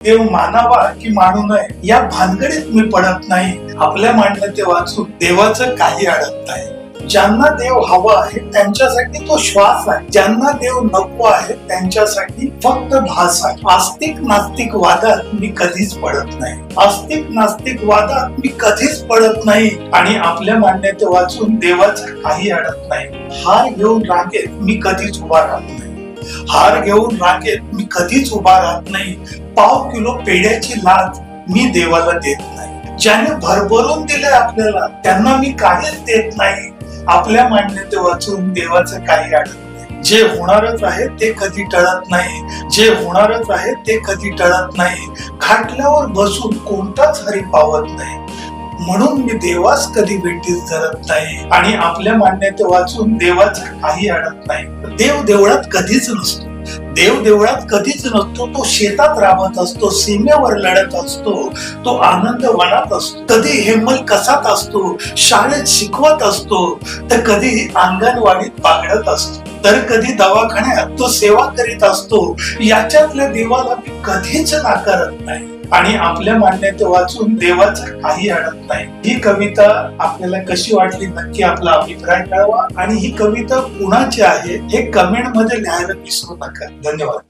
देव मानावा की मानू नये या भानगडीत मी पडत नाही. आपल्या मान्यते वाचून देवाचं काही अडत नाही. ज्यांना देव हवा आहे त्यांच्यासाठी तो श्वास आहे, ज्यांना देव नको आहे त्यांच्यासाठी फक्त भास आहे. आस्तिक नास्तिक वादात मी कधीच पडत नाही. आस्तिक नास्तिक वादात मी कधीच पडत नाही. आणि आपल्या मान्यते वाचून देवाचं काही अडत नाही. हार घेऊन रांगेत मी कधीच उभा राहत नाही. हार घेऊन रांगेत मी कधीच उभा राहत नाही. पाव किलो पेढ्याची लाच मी देवाला देत नाही. ज्याने भरभरून दिले आपल्याला त्यांना मी काहीच देत नाही. आपल्या मान्यते वाचून देवाचं काही अडत नाही. जे होणारच आहे ते कधी टळत नाही. जे होणारच आहे ते कधी टळत नाही. खाटल्यावर बसून कोणताच हरी पावत नाही. म्हणून मी देवास कधी भेटीस धरत नाही. आणि आपल्या मान्यते वाचून देवाचं काही अडत नाही. देव देवळात कधीच नसतो. देव देवळात कधीच नसतो. तो शेतात राबत असतो, सीमेवर लढत असतो, तो आनंद वनात असतो. कधी हेमल कसात असतो, शाळेत शिकवत असतो, तर कधी अंगणवाडीत पागडत असतो, तर कधी दवाखान्यात तो सेवा करीत असतो. याच्यातल्या देवाला मी कधीच नाकारत नाही. आणि आपल्या मान्यते वाचून देवाचं काही अडत नाही. ही कविता आपल्याला कशी वाटली नक्की आपला अभिप्राय कळवा. आणि ही कविता कुणाची आहे हे कमेंट मध्ये लिहायला विसरू नका. धन्यवाद.